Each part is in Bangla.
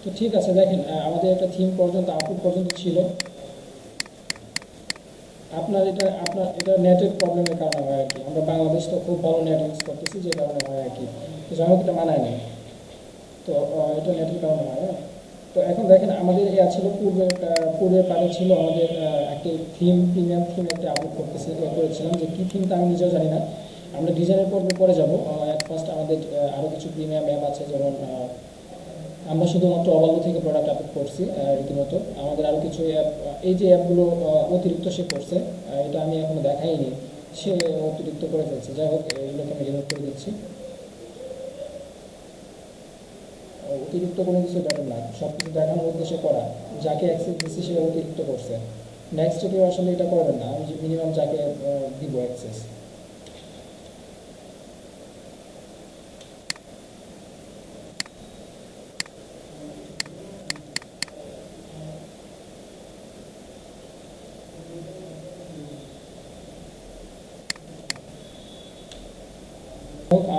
তো ঠিক আছে, দেখেন আমাদের একটা থিম পর্যন্ত আপলোড পর্যন্ত ছিল। আপনার এটা নেটের প্রবলেমের কারণে হয় আর কি। আমরা বাংলাদেশ তো খুব ভালো নেট ইউজ করতেছি, যে কারণে হয় আর কি। তো যাই হোক, এটা মানায় নাই। তো এটা নেটের কারণে হয়, হ্যাঁ। তো এখন দেখেন আমাদের ইয়া ছিল পূর্বের পারে ছিল আমাদের একটা থিম, প্রিমিয়াম থিম একটা আপলোড করেছিলাম, যে কী থিমটা আমি নিজেও জানি না। আমরা ডিজাইনের পর্বে পরে যাব। অ্যাট ফার্স্ট আমাদের আরও কিছু প্রিমিয়াম অ্যাপ আছে, যেমন আমরা শুধুমাত্র অবাল্য থেকে প্রোডাক্ট আপলোড করছি রীতিমতো। আমাদের আরও কিছু অ্যাপ, এই যে অ্যাপগুলো অতিরিক্ত সে করছে, এটা আমি এখনো দেখাইনি, সে অতিরিক্ত করে ফেলছে। যাই হোক, এগুলোকে আমি রিমুভ করে দিচ্ছি। অতিরিক্ত কোনো কিছু ব্যাপার না, সব কিছু দেখানোর উদ্দেশ্যে করা। যাকে অ্যাক্সেস দিচ্ছি সে অতিরিক্ত করছে। নেক্সট কেউ আসলে এটা করবেন না, আমি যে মিনিমাম যাকে দিব অ্যাক্সেস।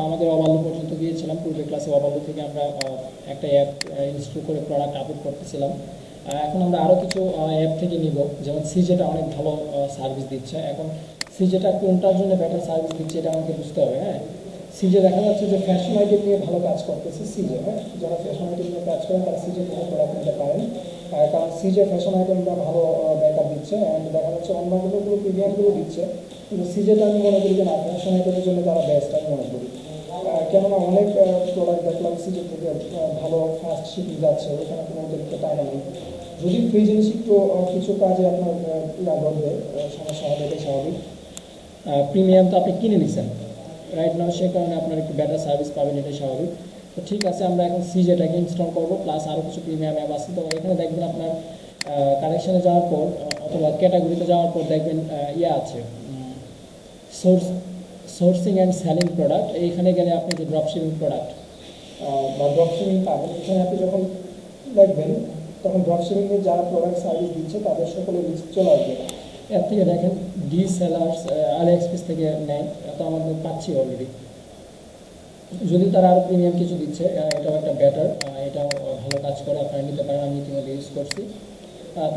আমাদের অবাল্য পর্যন্ত গিয়েছিলাম। পূর্বের ক্লাসে অবাল্য থেকে আমরা একটা অ্যাপ ইনস্টল করে প্রোডাক্ট আপলোড করতেছিলাম। এখন আমরা আরও কিছু অ্যাপ থেকে নিব, যেমন সিজেটা অনেক ভালো সার্ভিস দিচ্ছে। এখন সিজেটা কোনটার জন্য বেটার সার্ভিস দিচ্ছে এটা আমাকে বুঝতে হবে, হ্যাঁ। সিজে দেখা যাচ্ছে যে ফ্যাশন আইটেম নিয়ে ভালো কাজ করতেছে সিজে, হ্যাঁ। যারা ফ্যাশন আইটেম নিয়ে কাজ করেন তারা সিজে থেকে প্রোডাক্ট নিতে পারেন। কারণ সিজে ফ্যাশন আইটেমটা ভালো ব্যাকআপ দিচ্ছে, অ্যান্ড দেখা যাচ্ছে অন্যগুলো প্রিমিয়ামগুলো দিচ্ছে, কিন্তু সিজেটা আমি মনে করি যে না, ফ্যাশন আইটেমের জন্য তারা বেস্ট আমি মনে করি। কেননা অনেক প্রোডাক্ট দেখলাম সিজন থেকে ভালো ফাস্ট শিপিং যাচ্ছে, ওখানে কোনো অতিরিক্ত টাকা নেই। যদি ফ্রি জিনিস একটু কিছু কাজে আপনার ইয়া ঘটবে, সমস্যা হবে, এটাই স্বাভাবিক। প্রিমিয়াম তো আপনি কিনে নিছেন রাইট নাও, সে কারণে আপনার একটু বেটার সার্ভিস পাবেন, এটাই স্বাভাবিক। তো ঠিক আছে, আমরা এখন সিজেটাকে ইনস্টল করবো, প্লাস আরও কিছু প্রিমিয়াম অ্যাপ আছে। তো এখানে দেখবেন আপনার কানেকশানে যাওয়ার পর অথবা ক্যাটাগরিতে যাওয়ার পর দেখবেন ইয়ে আছে, source sourcing and selling product. এইখানে গেলে আপনি যে ড্রপ শিপিং প্রোডাক্ট বা ড্রপ শিপিং পাবেন, এখানে আপনি যখন দেখবেন তখন ড্রপ শিপিংয়ে যারা প্রোডাক্ট সার্ভিস দিচ্ছে তাদের সকলের লিস্ট চলে আসবে। এর থেকে দেখেন ডি সেলার্স আলি এক্সপ্রেস থেকে নেয়, তো আমাদের পাচ্ছি অলরেডি। যদি তারা আরও প্রিমিয়াম কিছু দিচ্ছে, এটাও একটা বেটার, এটাও ভালো কাজ করে, আপনারা নিতে পারেন, আমি ইতিমধ্যে ইউজ করছি।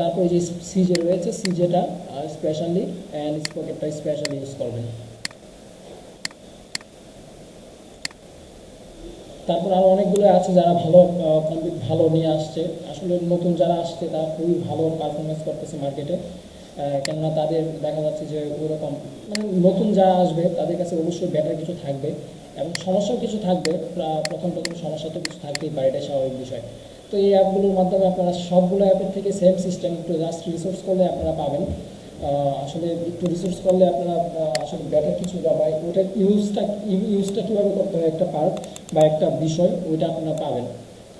তারপরে যে সিজে রয়েছে, সিজেটা স্পেশালি অ্যান্ড স্পকেটটা স্পেশালি ইউজ করবেন। তারপর আরও অনেকগুলো আছে যারা ভালো ভালো নিয়ে আসছে। আসলে নতুন যারা আসছে তারা খুবই ভালো পারফরমেন্স করতেছে মার্কেটে, কেননা তাদের দেখা যাচ্ছে যে ওইরকম, মানে নতুন যারা আসবে তাদের কাছে অবশ্যই বেটার কিছু থাকবে এবং সমস্যাও কিছু থাকবে। প্রথম প্রথম সমস্যা তো কিছু থাকতেই পারে, এটা স্বাভাবিক বিষয়। তো এই অ্যাপগুলোর মাধ্যমে আপনারা সবগুলো অ্যাপের থেকে সেম সিস্টেম, একটু জাস্ট রিসোর্স করলে আপনারা পাবেন। আসলে একটু রিসোর্স করলে আপনারা আসলে বেটার কিছু বা ওটার ইউজটা কীভাবে করতে হয় একটা পার্ট বা একটা বিষয়, ওইটা আপনারা পাবেন।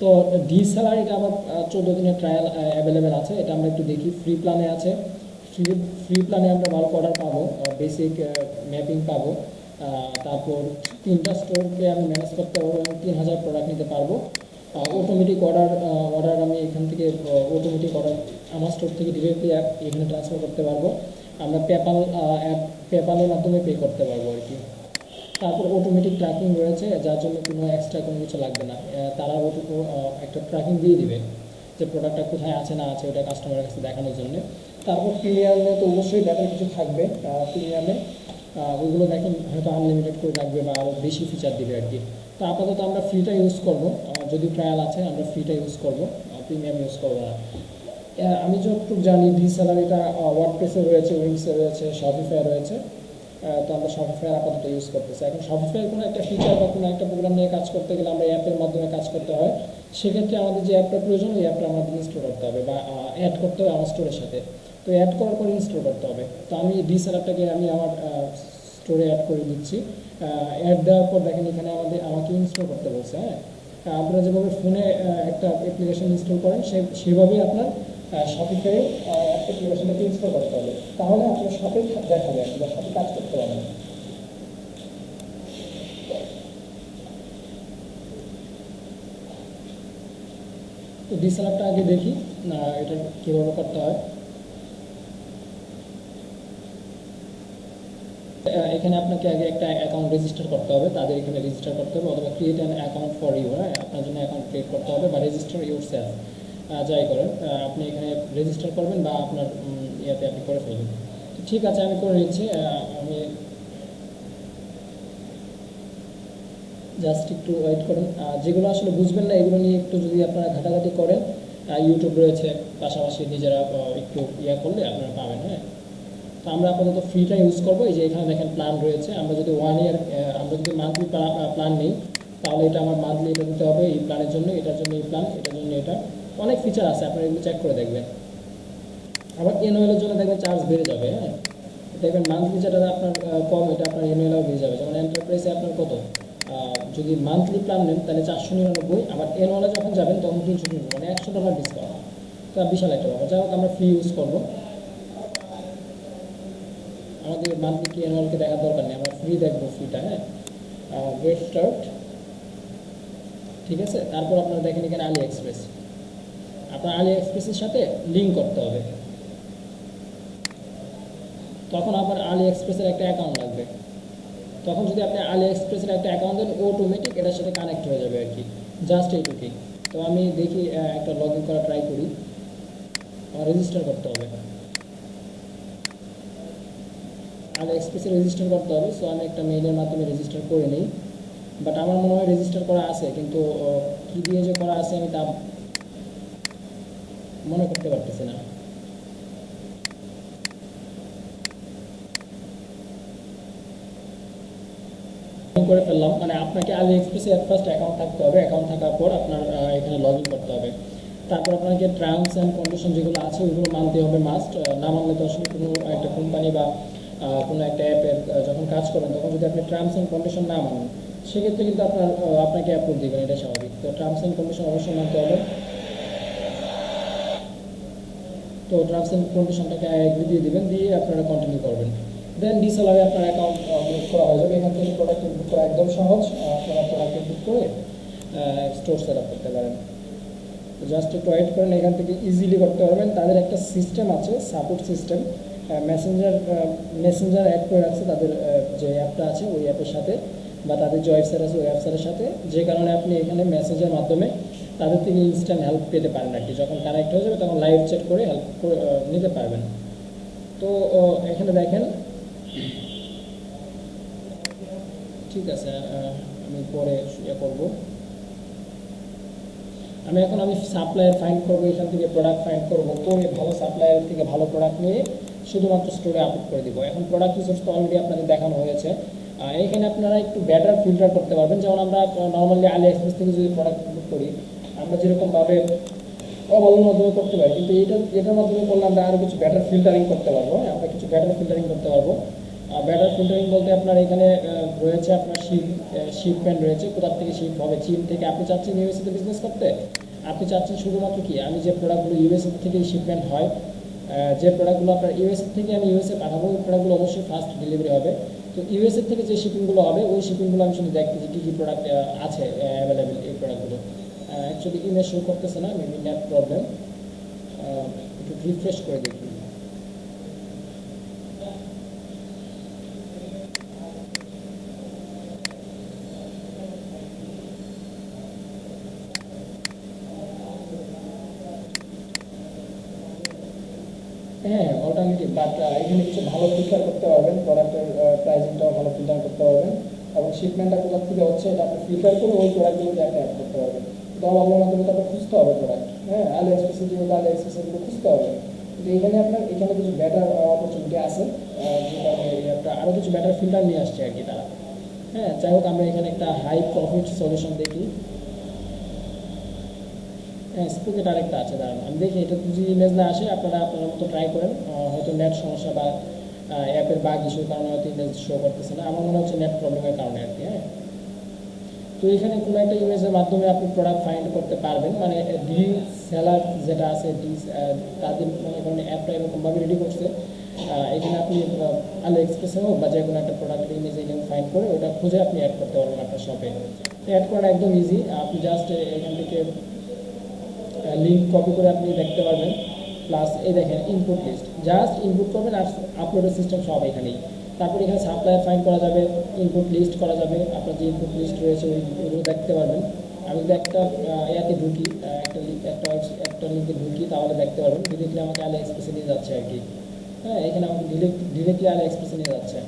তো ডিএসএলআর এটা আমার 14 দিনের ট্রায়াল অ্যাভেলেবেল আছে, এটা আমরা একটু দেখি। ফ্রি প্ল্যানে আছে, ফ্রি ফ্রি প্ল্যানে আমরা বাল্ক অর্ডার পাবো, বেসিক ম্যাপিং পাবো। তারপর 3টা স্টোরকে আমি ম্যানেজ করতে পারবো এবং 3000 প্রোডাক্ট নিতে পারবো। অটোমেটিক অর্ডার আমি এখান থেকে অটোমেটিক অর্ডার আমার স্টোর থেকে ডিরেক্টলি অ্যাপ এখানে ট্রান্সফার করতে পারবো। আমরা পেপ্যালের মাধ্যমে পে করতে পারবো আর কি। তারপর অটোমেটিক ট্র্যাকিং রয়েছে, যার জন্য কোনো এক্সট্রা কোনো কিছু লাগবে না। তারা একটা ট্র্যাকিং দিয়ে দিবে যে প্রোডাক্টটা কোথায় আছে না আছে, ওটা কাস্টমারের কাছে দেখানোর জন্য। তারপর প্রিমিয়ামে তো অবশ্যই বেটার কিছু থাকবে। প্রিমিয়ামে ওইগুলো দেখেন হয়তো আনলিমিটেড করে রাখবে বা আরও বেশি ফিচার দিবে আর কি। তো আপাতত আমরা ফ্রিটা ইউজ করব, যদি ট্রায়াল আছে আমরা ফ্রিটা ইউজ করব, প্রিমিয়াম ইউজ করবো না। আমি যতটুকু জানি ডিসেলার এটা ওয়ার্ডপ্রেসে রয়েছে, উইংসে রয়েছে, শপিফাই রয়েছে। তো আমরা শপিফাই আপাতত ইউজ করতেছি। এখন শপিফাইয়ের কোনো একটা ফিচার বা কোনো একটা প্রোগ্রাম নিয়ে কাজ করতে গেলে আমরা অ্যাপের মাধ্যমে কাজ করতে হয়। সেক্ষেত্রে আমাদের যে অ্যাপটা প্রয়োজন, ওই অ্যাপটা আমাদের ইনস্টল করতে হবে বা অ্যাড করতে হবে আমার স্টোরের সাথে। তো অ্যাড করার পর ইনস্টল করতে হবে। তো আমি ডিসেলারটাকে আমি আমার স্টোরে অ্যাড করে দিচ্ছি। অ্যাড দেওয়ার পর দেখেন এখানে আমাকে ইনস্টল করতে বলছে, হ্যাঁ। আপনারা যেভাবে ফোনে একটা অ্যাপ্লিকেশন ইনস্টল করেন সেভাবেই আপনার শপিফাই অ্যাপ্লিকেশনটাকে ইনস্টল করতে হবে, তাহলে আপনার শপে দেখাবে বা শপে কাজ করতে পারবেন। তো ডিসেলারটা আগে দেখি এটা কীভাবে করতে হয়। এখানে আপনাকে আগে একটা অ্যাকাউন্ট রেজিস্টার করতে হবে, তাদের এখানে রেজিস্টার করতে হবে, অথবা create an account for you, হ্যাঁ আপনার জন্য অ্যাকাউন্ট ক্রিয়েট করতে হবে, বা রেজিস্টার ইউর সেলফ, যাই করেন আপনি এখানে রেজিস্টার করবেন বা আপনার ইয়াতে আপনি করে ফেলবেন। তো ঠিক আছে, আমি করে নিচ্ছি। আমি জাস্ট একটু ওয়েট করেন। যেগুলো আসলে বুঝবেন না এগুলো নিয়ে একটু যদি আপনারা ঘাটাঘাটি করেন, ইউটিউব রয়েছে, পাশাপাশি নিজেরা একটু ইয়া করলে আপনারা পাবেন। হ্যাঁ, তো আমরা আপাতত ফ্রিটা ইউজ করবো। এই যে এখানে দেখেন প্ল্যান রয়েছে, আমরা যদি 1 ইয়ার, আমরা যদি মান্থলি প্ল্যান নিই, তাহলে এটা আমার মান্থলি এটা দিতে হবে এই প্ল্যানের জন্য, এটার জন্য এই প্ল্যান, এটার জন্য এটা। অনেক ফিচার আছে, আপনারা এগুলো চেক করে দেখবেন। আবার অ্যানুয়ালের জন্য দেখবেন চার্জ বেড়ে যাবে। হ্যাঁ, দেখবেন মান্থলি যেটা আপনার কম, এটা আপনার অ্যানুয়ালও বেড়ে যাবে। যেমন এন্টারপ্রাইজে আপনার কত, যদি মান্থলি প্ল্যান নেন তাহলে 499, আবার অ্যানুয়ালে যখন যাবেন তখন 399, মানে $100 ডিসকাউন্ট। তো বিশাল একটা ব্যাপার। যাই হোক, আমরা ফ্রি ইউজ করবো, আমাদের মান্থলি কি অ্যানুয়ালকে দেখার দরকার নেই, আমরা ফ্রি দেখবো ফ্রিটা। হ্যাঁ, গেট স্টার্ট, ঠিক আছে। তারপর আপনারা দেখেন এখানে আলি এক্সপ্রেস, আপনার আলি এক্সপ্রেসের সাথে লিঙ্ক করতে হবে। তখন আপনার আলি এক্সপ্রেসের একটা অ্যাকাউন্ট লাগবে। তখন যদি আপনি আলি এক্সপ্রেসের একটা অ্যাকাউন্ট দেন, অটোমেটিক এটার সাথে কানেক্ট হয়ে যাবে আর কি, জাস্ট এইটুকুই। তো আমি দেখি একটা লগ ইন করা ট্রাই করি। আমার রেজিস্টার করতে হবে, আলি এক্সপ্রেসে রেজিস্টার করতে হবে। সো আমি একটা মেইলের মাধ্যমে রেজিস্টার করে নিই, বাট আমার মনে হয় রেজিস্টার করা আছে, কিন্তু কী দিয়ে যে করা আছে আমি তা মনে করতে পারতেছি না। করে ফেললাম, মানে আপনাকে আলি এক্সপ্রেসে ফার্স্ট অ্যাকাউন্ট থাকতে হবে, অ্যাকাউন্ট থাকার পর আপনার এখানে লগ ইন করতে হবে। তারপর আপনাকে টার্মস অ্যান্ড কন্ডিশন যেগুলো আছে ওইগুলো মানতে হবে মাস্ট। না মানলে তো আসলে কোনো একটা কোম্পানি বা কোনো একটা অ্যাপের যখন কাজ করবেন, তখন যদি আপনি টার্মস অ্যান্ড কন্ডিশন না মানেন, সেক্ষেত্রে কিন্তু আপনাকে অ্যাপ্রুভ দেবেন, এটা স্বাভাবিক। তো টার্মস অ্যান্ড কন্ডিশন অবশ্যই মানতে হবে। তো টার্মস অ্যান্ড কন্ডিশনটাকে এগ্রি দিয়ে দেবেন, দিয়ে আপনারা কন্টিনিউ করবেন। দেন ডিসেলারে আপনার অ্যাকাউন্ট বুক করা হয়ে যাবে। এখান থেকে প্রোডাক্ট বুক করা একদম সহজ, আপনারা প্রোডাক্ট বুক করে স্টোর সেট আপ করতে পারেন। জাস্ট একটু ওয়েট করেন, এখান থেকে ইজিলি করতে পারবেন। তাদের একটা সিস্টেম আছে, সাপোর্ট সিস্টেম, মেসেঞ্জার অ্যাড করে রাখছে তাদের যে অ্যাপটা আছে ওই অ্যাপের সাথে, বা তাদের যে ওয়েবসাইট আছে ওই ওয়েবসাইটের সাথে, যে কারণে আপনি এখানে মেসেজের মাধ্যমে তাদের থেকে ইনস্ট্যান্ট হেল্প পেতে পারেন আর কি। যখন কানেক্ট হয়ে যাবে তখন লাইভ চ্যাট করে হেল্প নিতে পারবেন। তো এখানে দেখেন, ঠিক আছে, আমি পরে ইয়ে করবো। আমি সাপ্লায়ার ফাইন্ড করবো, এখান থেকে প্রোডাক্ট ফাইন্ড করবো, করে ভালো সাপ্লায়ার থেকে ভালো প্রোডাক্ট নিয়ে শুধুমাত্র স্টোরে আপলোড করে দিব। এখন প্রোডাক্ট রিসোর্স তো অলরেডি আপনাদের দেখানো হয়েছে। এখানে আপনারা একটু বেটার ফিল্টার করতে পারবেন। যেমন আমরা নর্মালি আলি এক্সপ্রেস থেকে যদি প্রোডাক্ট বুক করি, আমরা যেরকমভাবে অনলাইনের মাধ্যমে করতে পারি, কিন্তু এটার মাধ্যমে করলে আমরা আরও কিছু বেটার ফিল্টারিং করতে পারবো। আমরা কিছু বেটার ফিল্টারিং করতে পারবো। বেটার ফিল্টারিং বলতে আপনার এখানে রয়েছে আপনার শিপমেন্ট রয়েছে, কোথার থেকে শিপ হবে। চীন থেকে আপনি চাচ্ছেন ইউএসএতে বিজনেস করতে, আপনি চাচ্ছেন শুধুমাত্র কি আমি যে প্রোডাক্টগুলো ইউএসএ থেকে শিপমেন্ট হয়, যে প্রোডাক্টগুলো আপনার ইউএসএ থেকে আমি ইউএসএ পাঠাবো, ওই প্রোডাক্টগুলো অবশ্যই ফাস্ট ডেলিভারি হবে। তো ইউএসএ থেকে যে শিপিংগুলো হবে, ওই শিপিংগুলো আমি শুধু দেখতে যে কী কী প্রোডাক্ট আছে অ্যাভেলেবেল এই প্রোডাক্টগুলো। অ্যাকচুয়ালি ইমেজ শো করতেছে না, মেবি নেট প্রবলেম, একটু রিফ্রেশ করে দেখি। হ্যাঁ, অল্টারনেটিভ, বাট এখানে কিছু ভালো ফিল্টার করতে পারবেন, প্রোডাক্টের প্রাইসিংটাও ভালো ফিল্টার করতে পারবেন, এবং শিপমেন্টটা কোথা থেকে হচ্ছে এটা আপনি ফিল্টার করে ওই প্রোডাক্টগুলোকে আপনি অ্যাড করতে পারবেন। তাও আপনার মাধ্যমে তারপর খুঁজতে হবে প্রোডাক্ট। হ্যাঁ, আলি এক্সপ্রেসে যেগুলো আলি এক্সপ্রেসেগুলো খুঁজতে হবে। কিন্তু এখানে কিছু বেটার অপরচুনিটি আছে, যে কারণে এই অ্যাপটা আরও কিছু বেটার ফিল্টার নিয়ে আসছে আর কি তারা। হ্যাঁ, যাই হোক, আমরা এখানে একটা হাই প্রফিট সলিউশন দেখি। হ্যাঁ, স্পুকেট আরেকটা আছে, দাঁড়ান আমি দেখি। এটা যদি ইমেজ না আসে আপনারা আপনার মতো ট্রাই করেন, হয়তো নেট সমস্যা বা অ্যাপের বাগ ইস্যুর কারণে হয়তো ইমেজ শো করতেছে না। আমার মনে হচ্ছে নেট প্রবলেমের কারণে আর কি। হ্যাঁ, তো এখানে কোনো একটা ইমেজের মাধ্যমে আপনি প্রোডাক্ট ফাইন্ড করতে পারবেন, মানে ডি সেলার যেটা আছে তাদের মনে করেন অ্যাপটা এরকমভাবে রেডি করছে। এখানে আপনি আলি এক্সপ্রেসে হোক বা যে কোনো একটা প্রোডাক্টের ইমেজ এখানে ফাইন্ড করে ওটা খুঁজে আপনি অ্যাড করতে পারবেন আপনার শপে। তো অ্যাড করাটা একদম ইজি, আপনি জাস্ট এখান থেকে লিঙ্ক কপি করে আপনি দেখতে পারবেন। প্লাস এই দেখেন ইনপুট লিস্ট, জাস্ট ইনপুট করবেন আর আপলোডের সিস্টেম সব এখানেই। তারপর এখানে সাপ্লায়ার ফাইন্ড করা যাবে, ইনপুট লিস্ট করা যাবে, আপনার যে ইনপুট লিস্ট রয়েছে ওইগুলো দেখতে পারবেন। আমি যদি একটা ইয়াতে ঢুকি, একটা লিঙ্কে ঢুকি, তাহলে দেখতে পারবেন ডিরেক্টলি আমাকে আলি এক্সপ্রেসে নিয়ে যাচ্ছে আর কি। হ্যাঁ, এখানে আমাকে ডিরেক্টলি আলি এক্সপ্রেসে নিয়ে যাচ্ছে।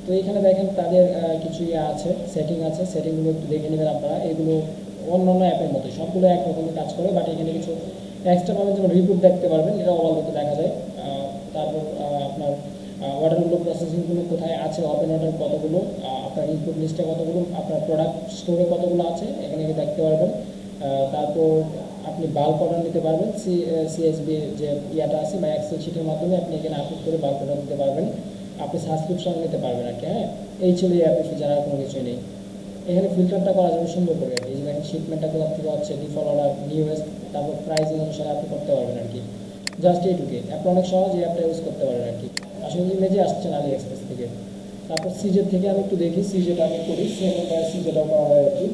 তো এখানে দেখেন তাদের কিছু আছে, সেটিং আছে, সেটিংগুলো একটু দেখে নেবেন আপনারা। এগুলো অন্য অন্য অ্যাপের মতোই সবগুলো একরকমের কাজ করে, বাট এখানে কিছু এক্সট্রা পাবেন, যেমন রিপোর্ট দেখতে পারবেন, এটা ওভারলোকে দেখা যায়। তারপর আপনার অর্ডারগুলো প্রসেসিংগুলো কোথায় আছে, ওপেন অর্ডার কতগুলো, আপনার ইনপুট লিস্টে কতগুলো, আপনার প্রোডাক্ট স্টোরে কতগুলো আছে এখানে দেখতে পারবেন। তারপর আপনি বাল্ক অর্ডার নিতে পারবেন, সিএসবি যে ইয়াটা আছে বা এক্সেল শিটের মাধ্যমে আপনি এখানে আপলোড করে বাল্ক অর্ডার দিতে পারবেন, আপনি সাবস্ক্রিপশন নিতে পারবেন আর কি। হ্যাঁ, এই ছিল এই অ্যাপের ফিচার, আর কোনো কিছুই নেই। এখানে ফিল্টারটা করা যাবে সুন্দর করে, এই যে দেখেন শিপমেন্টটা কোথা থেকে হচ্ছে, ডিফল্ট অর্ডার, নিউয়েস্ট, তারপর প্রাইসিং অনুসারে আপনি করতে পারবেন আর কি। জাস্ট এইটুকুই, অ্যাপটা অনেক সহজ, এই অ্যাপটা ইউজ করতে পারেন আর কি। আসলে ইমেজে আসছেন আলি এক্সপ্রেস থেকে। তারপর সিজের থেকে আমি একটু দেখি, সিজেটা আমি করি, সেম সিজেটাও করা হয় আর কি।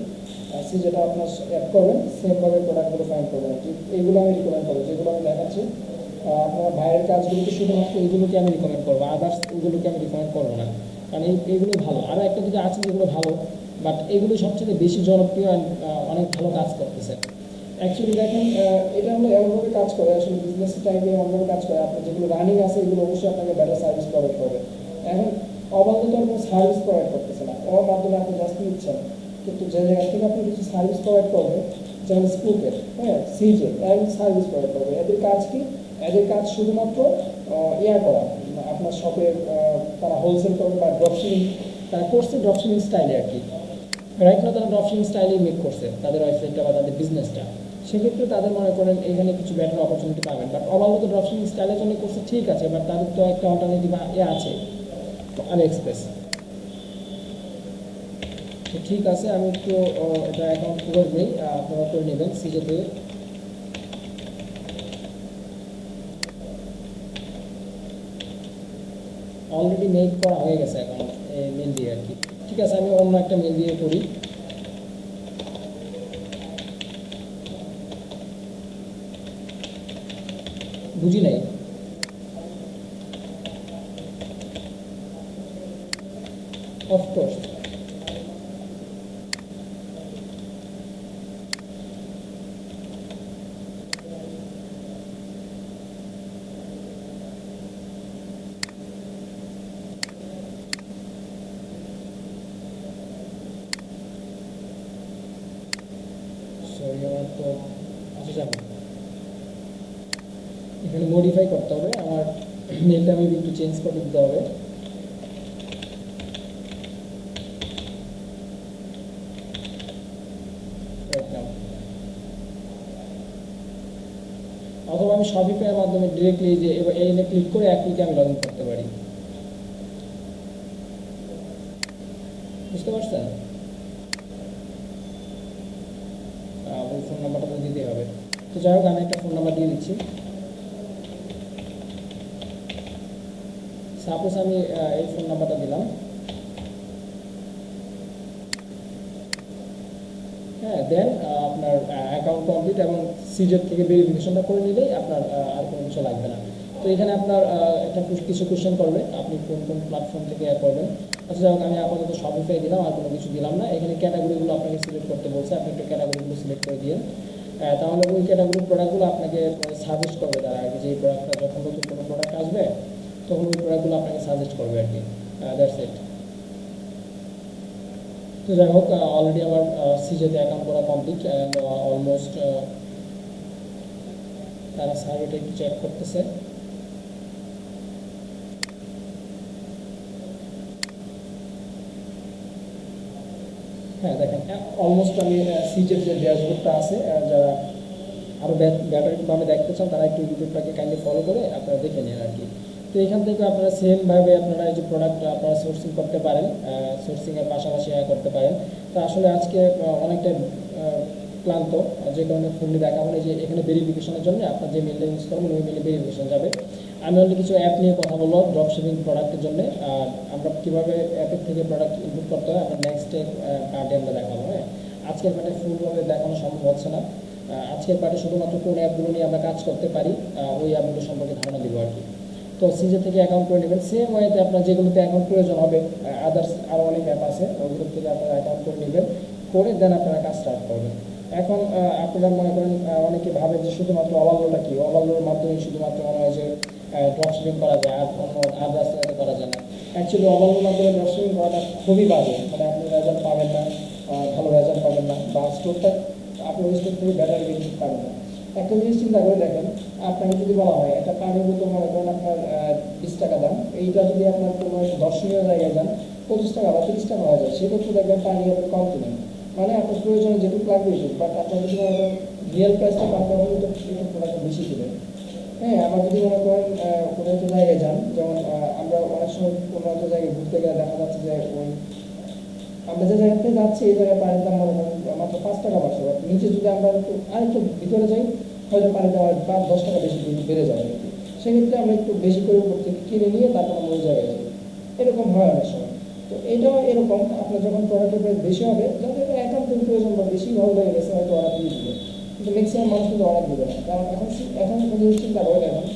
সিজেটা আপনার অ্যাড করবেন, সেমভাবে প্রোডাক্টগুলো ফাইন্ড করবেন আর কি। এইগুলো আমি রিকমেন্ড করবো, যেগুলো আমি দেখাচ্ছি আপনার ভাইয়ের কাজগুলোকে শুধুমাত্র এইগুলোকে আমি রিকমেন্ড করবো, আদার্স এগুলোকে আমি রিকমেন্ড করবো না, কারণ এইগুলো ভালো। আরও একটা দুটো আছে যেগুলো ভালো, বাট এগুলো সবচেয়ে বেশি জনপ্রিয়, অনেক ভালো কাজ করতেছে। অ্যাকচুয়ালি দেখেন এটা হলো এমনভাবে কাজ করে, আসলে বিজনেস টাইপে এমনভাবে কাজ করে, আপনার যেগুলো রানিং আছে এগুলো অবশ্যই আপনাকে বেটার সার্ভিস প্রোভাইড করবে। এখন অবাধ তো কোনো সার্ভিস প্রোভাইড করতেছে না, ওর মাধ্যমে আপনি জাস্ট নিচ্ছেন, কিন্তু যে জায়গা থেকে আপনি কিছু সার্ভিস প্রোভাইড করবে, যেমন স্কুপের, হ্যাঁ, সিজে এর সার্ভিস প্রোভাইড করবে। এদের কাজ কি? এদের কাজ শুধুমাত্র ইয়া করা, আপনার শপে তারা হোলসেল করবে বা ড্রপশিপিং, তারা করছে ড্রপশিপিং স্টাইলে আর কি। রাইট না, তারা ড্রপশিপিং স্টাইলেই মেক করছে তাদের ওয়েবসাইটটা বা তাদের বিজনেসটা। সেক্ষেত্রে তাদের মনে করেন এখানে কিছু বেটার অপরচুনিটি পাবেন, বাট ওভারঅল তো ড্রপশিপিং স্টাইলের জন্য করছে ঠিক আছে, বাট তাদের তো একটা অল্টারনেটিভ আছে, আলি এক্সপ্রেস। তো ঠিক আছে, আমি একটু এটা অ্যাকাউন্ট করে দিই, আপনারা করে নেবেন সিজেতে। অলরেডি মেক করা হয়ে গেছে অ্যাকাউন্ট, মেল দিয়ে আর কি। ঠিক আছে, আমি অন্য একটা মেল দিয়ে করি। বুঝি নাই। অফকোর্স, সরি আমার তো, আচ্ছা যাবো, এখানে মডিফাই করতে হবে, আমার মেলটা আমি একটু চেঞ্জ করে দিতে হবে। অথবা আমি শপিফাইয়ের মাধ্যমে ডিরেক্টলি যে এই ক্লিক করে এক ক্লিকে আমি লগ ইন করতে পারি, বুঝতে পারছেন? ওই ফোন নাম্বারটা তো দিতেই হবে। তো যাই হোক, আমি একটা ফোন নাম্বার দিয়ে দিচ্ছি। সাপোজ আমি এই ফোন নাম্বারটা দিলাম, হ্যাঁ, দেন আপনার অ্যাকাউন্ট কমপ্লিট, এবং সিজের থেকে ভেরিফিকেশনটা করে নিলেই আপনার আর কোনো কিছু লাগবে না। তো এখানে আপনার একটা কিছু কোশ্চেন করবে, আপনি কোন কোন প্ল্যাটফর্ম থেকে করবেন। আচ্ছা যাই হোক, আমি আপাতত শপিফাই দিলাম, আর কোনো কিছু দিলাম না। এখানে ক্যাটাগরিগুলো আপনাকে সিলেক্ট করতে বলছে, আপনি একটু ক্যাটাগরিগুলো সিলেক্ট করে দিয়ে তাহলে ওই ক্যাটাগরির প্রোডাক্টগুলো আপনাকে সাজেস্ট করবে তারা আর কি, যে এই প্রোডাক্টটা যখন নতুন কোনো প্রোডাক্ট আসবে তখন ওই প্রোডাক্টগুলো আপনাকে সাজেস্ট করবে আর কি। That's it. তো যাই হোক, অলরেডি আমার সিজেতে অ্যাকাউন্ট করা কমপ্লিট, অ্যান্ড অলমোস্ট তারা সার্ভেটা একটু চেক করতেছে। হ্যাঁ দেখেন, অলমোস্ট আমি সিজের যে ড্যাশবোর্ডটা আছে, যারা আরও ব্যাটারিভাবে দেখতে চান তারা একটু ইউটিউবটাকে কাইন্ডলি ফলো করে আপনারা দেখে নেন আর কি। তো এখান থেকে আপনারা সেমভাবে আপনারা এই যে প্রোডাক্ট আপনারা সোর্সিং করতে পারেন, সোর্সিংয়ের পাশাপাশি করতে পারেন। তো আসলে আজকে অনেকটা ক্লান্ত, যে কারণে ফুললি দেখাবো না। যে এখানে ভেরিফিকেশনের জন্য আপনার যে মেলটা ইউজ করবেন ওই মেলে ভেরিফিকেশন যাবে। আমি অলরেডি কিছু অ্যাপ নিয়ে কথা বলবো ড্রপ শিপিং প্রোডাক্টের জন্য, আর আমরা কীভাবে অ্যাপের থেকে প্রোডাক্ট ইনপুট করতে হয় আপনার নেক্সট পার্টে আমরা দেখাবো। হ্যাঁ, আজকের পার্টে ফুলভাবে দেখানো সম্ভব হচ্ছে না। আজকের পার্টে শুধুমাত্র কোন অ্যাপগুলো নিয়ে আমরা কাজ করতে পারি ওই অ্যাপগুলো সম্পর্কে ধারণা দিব আর কি। তো সিজে থেকে অ্যাকাউন্ট করে নেবেন। সেম ওয়েতে আপনার যেগুলোতে অ্যাকাউন্ট প্রয়োজন হবে, আদার্স আরও অনেক অ্যাপ আছে, ওইগুলো থেকে আপনারা অ্যাকাউন্ট করে নেবেন, করে দেন আপনারা কাজ স্টার্ট করবেন। এখন আপনারা মনে করেন অনেকে ভাবেন যে শুধুমাত্র অবাল্যটা কি, অবাল্যর মাধ্যমে শুধুমাত্র মনে হয় যে ড্রপ শিপিং করা যায়, আর অন্য আর রাস্তাতে করা যায় না। অ্যাকচুয়ালি অবাল্যর মাধ্যমে ড্রপ শিপিং করাটা খুবই বাজে, মানে আপনি রেজাল্ট পাবেন না, ভালো রেজাল্ট পাবেন না, বা স্টোরটা আপনি ওই স্টোর থেকে বেটার বেনিফিট পাবেন না। একটা জিনিস চিন্তা করে দেখেন, আপনাকে যদি বলা হয় একটা পানির বোতল মনে করেন আপনার 20 টাকা দাম, এইটা যদি আপনার কোনো দর্শনীয় জায়গায় যান 25 টাকা বা 30 টাকা হয়ে যায়, সেক্ষেত্রে দেখবেন পানি আপনি কম কিনেন, মানে আপনার প্রয়োজনে যেটুকু লাগবে এটুকু। বাট আপনার যদি মনে করেন রিয়েল প্রাইসটা পান তাহলে তো একটু প্রোডাক্টটা বেশি কিনেন। হ্যাঁ, আবার যদি মনে করেন কোনো একটা জায়গায় যান, যেমন আমরা অনেক সময় কোনো একটা জায়গায় ঘুরতে গেলে দেখা যাচ্ছে যে ওই আমরা যে জায়গাতে যাচ্ছি এই জায়গায় পানির দাম মনে করেন মাত্র 5 টাকা বাড়ছে, নিচে যদি আমরা একটু আরেকটু ভিতরে যাই হয়তো পানির দাম 10 টাকা বেশি বেড়ে যাবে। সেক্ষেত্রে আমরা একটু বেশি করে উপর থেকে কিনে নিয়ে তারপর আমরা ওই জায়গায় যাই, এরকম হয় অনেক সময়। তো এটাও এরকম, আপনার যখন প্রোডাক্টের প্রাইস বেশি হবে, যাদের একান্তই প্রয়োজন বা বেশি ভালো লেগে গেছে হয়তো অর্ডার দিয়ে দিবে, কিন্তু ম্যাক্সিমাম মানুষ কিন্তু অর্ডার দেবে না। কারণ এখন একটা জিনিস চিন্তা করে দেখেন,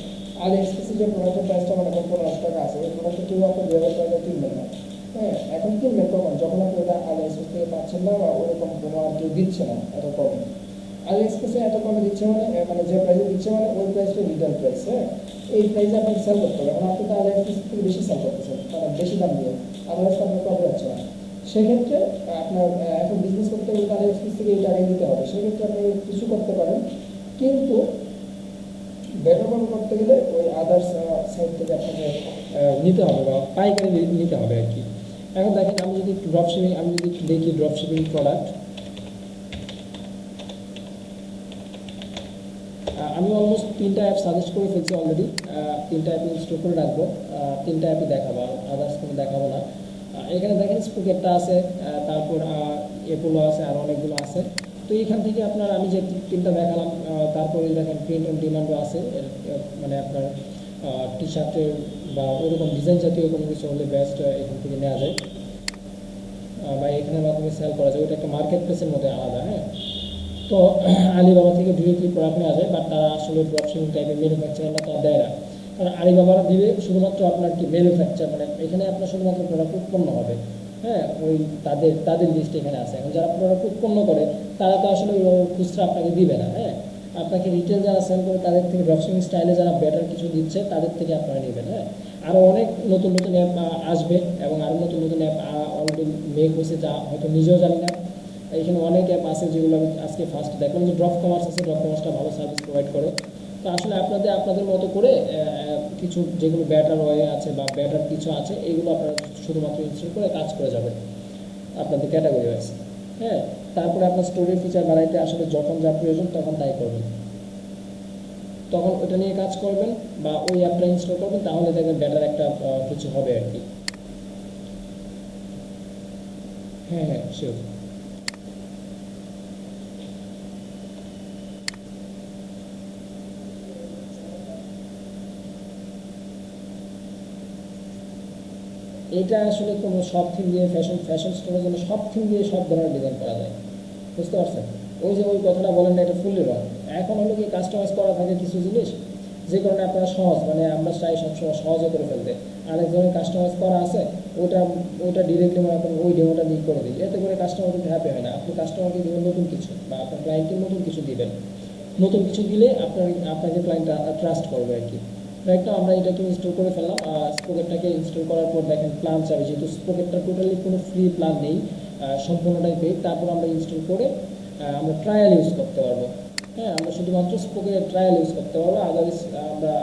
আলি এক্সপ্রেসের যে প্রোডাক্টের প্রাইসটা মনে করেন 1500 টাকা আছে, ওই প্রোডাক্টটা কেউ আপনার 2000 টাকা কিনবেন না। হ্যাঁ, এখন কিনবেন কখন, যখন আপনি ওটা আলি এক্সপ্রেস থেকে পাচ্ছেন না বা ওরকম কোনো আর কেউ দিচ্ছে না এত কমে। আলি এক্সপ্রেসে এত কমে দিচ্ছে মানে মানে যে প্রাইসে দিচ্ছে মানে ওই প্রাইসটা রিটেল প্রাইস। হ্যাঁ, এই প্রাইসে আপনাকে সেল করতে হবে। এখন আপনি তো আলি এক্সপ্রেস থেকে বেশি সেল করতেছেন, মানে বেশি দাম দিয়ে, আদারওয়াইজ আপনার প্রফিট হচ্ছে না। সেক্ষেত্রে আপনার এখন বিজনেস করতে গেলে আলি এক্সপ্রেস থেকে এই টাকাই দিতে হবে, সেক্ষেত্রে আপনি কিছু করতে পারেন, কিন্তু বেটার করতে গেলে ওই আদার্স সাইড থেকে আপনাকে নিতে হবে বা পাইকারি নিতে হবে আর কি। এখন দেখেন, আমি যদি একটু ড্রপ শিপিং, আমি যদি একটু দেখি ড্রপ শিপিং প্রোডাক্ট, আমি অলমোস্ট 3টা অ্যাপ সাজেস্ট করে ফেলছি অলরেডি, 3টা অ্যাপ ইনস্টল করে রাখবো, 3টা অ্যাপই দেখাবো, আদার্স কোনো দেখাবো না। এখানে দেখেন স্পুকেটটা আছে, তারপর এপোলো আছে, আর অনেকগুলো আছে। তো এইখান থেকে আপনার আমি যে 3টা দেখালাম, তারপরে দেখেন প্রিন্ট অন ডিমান্ডও আছে, মানে আপনার টি শার্টের বা ওরকম ডিজাইন জাতীয় কোনো কিছু হলে বেস্ট এখান থেকে নেওয়া যায়, বা এখানের মাধ্যমে সেল করা যায়, ওটা একটা মার্কেট প্লেসের মধ্যে আলাদা। হ্যাঁ, তো আলিবাবা থেকে ডিরেক্টলি প্রোডাক্ট নেওয়া যায়, বাট তারা আসলে ড্রপশিপিং টাইপের ম্যানুফ্যাকচারাররা তারা দেয় না। কারণ আলিবাবারা দিবে শুধুমাত্র আপনার কি ম্যানুফ্যাকচার, মানে এখানে আপনার শুধুমাত্র প্রোডাক্ট উৎপন্ন হবে। হ্যাঁ, ওই তাদের লিস্ট এখানে আছে। এখন যারা প্রোডাক্ট উৎপন্ন করে তারা তো আসলে খুচরা আপনাকে দিবে না। হ্যাঁ, আপনাকে রিটেল যারা সেল করে তাদের থেকে ড্রপশিপিং স্টাইলে যারা বেটার কিছু দিচ্ছে তাদের থেকে আপনারা নেবেন। হ্যাঁ, আরও অনেক নতুন নতুন অ্যাপ আসবে, এবং আরও নতুন নতুন অ্যাপ অলরেডি মেক হয়েছে, যা হয়তো নিজেও জানি না। এখানে অনেক অ্যাপ আছে যেগুলো আমি আজকে ফার্স্ট দেখলাম, যে ড্রপ কমার্স আছে, ড্রপ কমার্সটা ভালো সার্ভিস প্রোভাইড করে। তো আসলে আপনাদের মতো করে কিছু যেগুলো ব্যাটার ওয়ে আছে বা ব্যাটার কিছু আছে, এগুলো আপনারা শুধুমাত্র ইনস্টল করে কাজ করে যাবেন আপনাদের ক্যাটাগরি ওয়াইজ। হ্যাঁ, তারপরে আপনার স্টোরেজ ফিচার বাড়াইতে আসলে যখন যা প্রয়োজন তখন তাই করবেন, তখন ওটা নিয়ে কাজ করবেন বা ওই অ্যাপটা ইনস্টল করবেন, তাহলে দেখবেন ব্যাটার একটা কিছু হবে আর কি। হ্যাঁ হ্যাঁ, শিওর। এটা আসলে কোনো সব থিম দিয়ে ফ্যাশন স্টোরের জন্য সব থিম দিয়ে সব ধরনের ডিজাইন করা যায়, বুঝতে পারছেন? ওই যে ওই কথাটা বলেন না, এটা ফুললি রং। এখন হলো কি, কাস্টমাইজ করা থাকে কিছু জিনিস, যে কারণে আপনারা সহজ, মানে আমরা চাই সবসময় সহজে করে ফেলতে। আরেকজনের কাস্টমাইজ করা আছে, ওটা ওটা ডিরেক্টলি মনে করেন ওই ডেমোটা দিয়ে করে দিই, এতে করে কাস্টমার কিন্তু হ্যাপি হয় না। আপনি কাস্টমারকে দেবেন নতুন কিছু, বা আপনার ক্লায়েন্টকে নতুন কিছু দিবেন, নতুন কিছু দিলে আপনাকে ক্লায়েন্ট ট্রাস্ট করবে আর কি। রাইট, না আমরা এটাকে ইনস্টল করে ফেললাম, স্পোকেটটাকে ইনস্টল করার পর দেখেন প্ল্যান চাবে, যেহেতু স্পোকেটটা টোটালি কোনো ফ্রি প্ল্যান নেই, সম্পূর্ণটাই পেড। তারপর আমরা ইনস্টল করে আমরা ট্রায়াল ইউজ করতে পারবো। হ্যাঁ, আমরা শুধুমাত্র স্পোকেটের ট্রায়াল ইউজ করতে পারবো, আদারওয়াইজ আমরা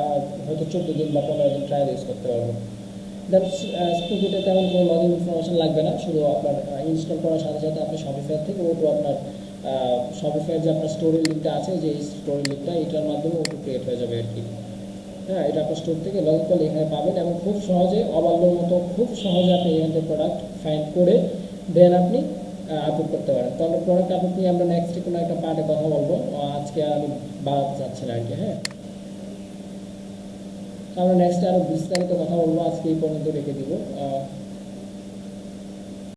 হয়তো 14 দিন বা 15 দিন ট্রায়াল ইউজ করতে পারবো। দেন স্পোকেটে তেমন কোনো লগইন ইনফরমেশন লাগবে না, শুধু আপনার ইনস্টল করার সাথে সাথে আপনি শপিফাই থেকে ওটু আপনার শপিফাইয়ের যে আপনার স্টোরের লিঙ্কটা আছে, যে স্টোরের লিঙ্কটা, এটার মাধ্যমে ওটু ক্রিয়েট হয়ে যাবে আর কি। হ্যাঁ, এটা আপনার স্টোর থেকে লগ ইন করলে এখানে পাবেন, এবং খুব সহজে অবাল্যর মতো খুব সহজে আপনি এখান থেকে প্রোডাক্ট ফাইন্ড করে দেন আপনি আপলোড করতে পারেন। তো আমরা প্রোডাক্ট আপলোড নিয়ে আমরা নেক্সটে কোনো একটা পার্টে কথা বলবো, আজকে আমি বাড়াতে চাচ্ছি না আর কি। হ্যাঁ, আমরা নেক্সটে আরও বিস্তারিত কথা বলবো, আজকে এই পর্যন্ত রেখে দিব।